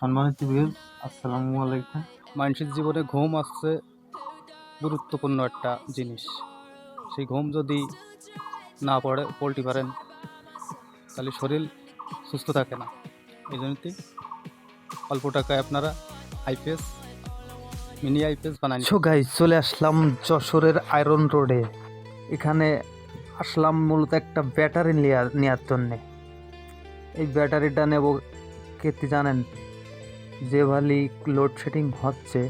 সম্মানিত ভিউয়ার্স, আসসালামু আলাইকুম। মানুষের জীবনে ঘুম আসছে গুরুত্বপূর্ণ একটা জিনিস। সেই ঘুম যদি না পড়তে পারেন তাহলে শরীর সুস্থ থাকে না। এই জন্যই অল্প টাকায় আপনারা আইপিএস মিনি আইপিএস বানান। সো গাইস, চলে আসলাম যশোরের আয়রন রোডে। এখানে আসলাম মূলত একটা ব্যাটারি নেওয়ার জন্যে। এই ব্যাটারিটা নেব কেতে জানেন, যেভাবে লোডশেডিং হচ্ছে,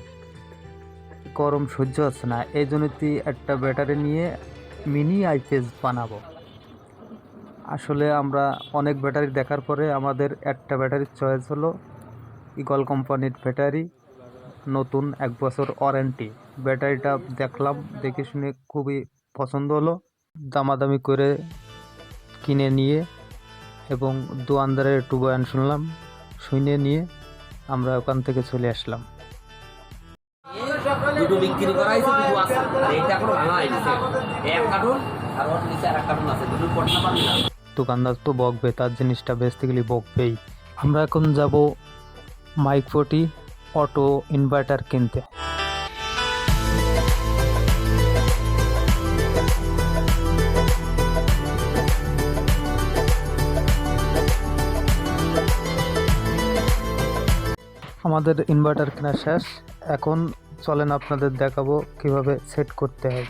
গরম সহ্য হচ্ছে না, এই জন্যই একটা ব্যাটারি নিয়ে মিনি আইপিএস বানাবো। আসলে আমরা অনেক ব্যাটারি দেখার পরে আমাদের একটা ব্যাটারির চয়েস হলো ইগল কোম্পানির ব্যাটারি, নতুন 1 বছর ওয়ারেন্টি। ব্যাটারিটা দেখলাম, দেখে শুনে খুবই পছন্দ হলো। দামাদামি করে কিনে নিয়ে এবং দোকানদারের একটু বয়ান শুনলাম, শুনে নিয়ে আমরা ওখান থেকে চলে আসলাম। দুটো বিক্রি করা হয়েছে, দুটো আছে, আর এটা এখনো ভাঙা হয়নি। এক কার্টুন আর ওর নিচে আর এক কার্টুন আছে, দুটো পড়তে পারবি না। দোকানদার তো বকবে, তার জিনিসটা বেচতে গেলে বকবেই। আমরা এখন যাব মাইক 40 অটো ইনভার্টার কিনতে। আমাদের ইনভার্টার কেনা শেষ, এখন চলেন আপনাদের দেখাবো কিভাবে সেট করতে হয়।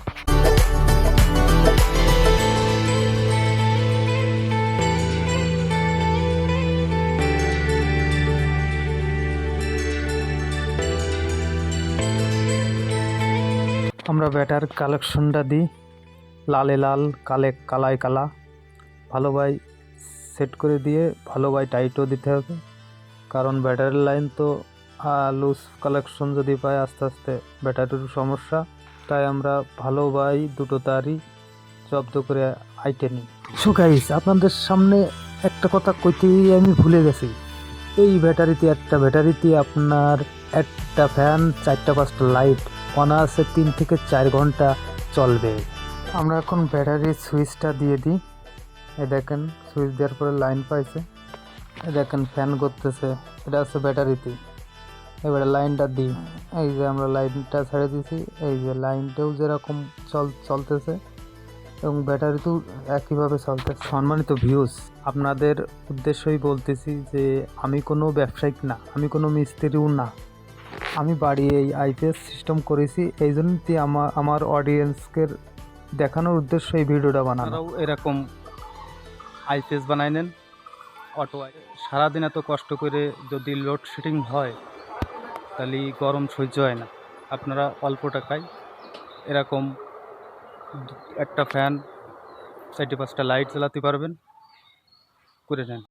আমরা ব্যাটার কালেকশনটা দিই, লালে লাল, কালায় কালা, ভালোভাবে সেট করে দিয়ে ভালোভাবে টাইটও দিতে হবে, কারণ ব্যাটারির লাইন তো লুজ কালেকশন যদি পাই আস্তে আস্তে ব্যাটারির সমস্যা। তাই আমরা ভালোভাবে দুটো তারই জব্দ করে আইটে নিই। সো গাইস, আপনাদের সামনে একটা কথা কইতেই আমি ভুলে গেছি। এই ব্যাটারিতে আপনার একটা ফ্যান, 4-5টা লাইট অনায়াসে 3 থেকে 4 ঘন্টা চলবে। আমরা এখন ব্যাটারির সুইচটা দিয়ে দিই। এই দেখেন, সুইচ দেওয়ার পরে লাইন পাইছে, এই দেখেন ফ্যান করতেছে, এটা হচ্ছে ব্যাটারিতে। এবারে লাইনটা দিই, এই যে আমরা লাইনটা ছেড়ে দিয়েছি, এই যে লাইনটাও যেরকম চলতেছে এবং ব্যাটারিতেও একইভাবে চলতেছে। সম্মানিত ভিউজ, আপনাদের উদ্দেশ্যই বলতেছি যে আমি কোনো ব্যবসায়িক না, আমি কোনো মিস্ত্রিও না, আমি বাড়ি এই আইপিএস সিস্টেম করেছি। এই জন্যই আমার অডিয়েন্সকে দেখানোর উদ্দেশ্য এই ভিডিওটা বানানো। এরকম আইপিএস বানাই নেন অটো। সারাদিন এত কষ্ট করে যদি লোডশেডিং হয় তাহলে গরম সহ্য হয় না। আপনারা অল্প টাকায় এরকম একটা ফ্যান, 4-5টা লাইট জ্বালাতে পারবেন, করে নেন।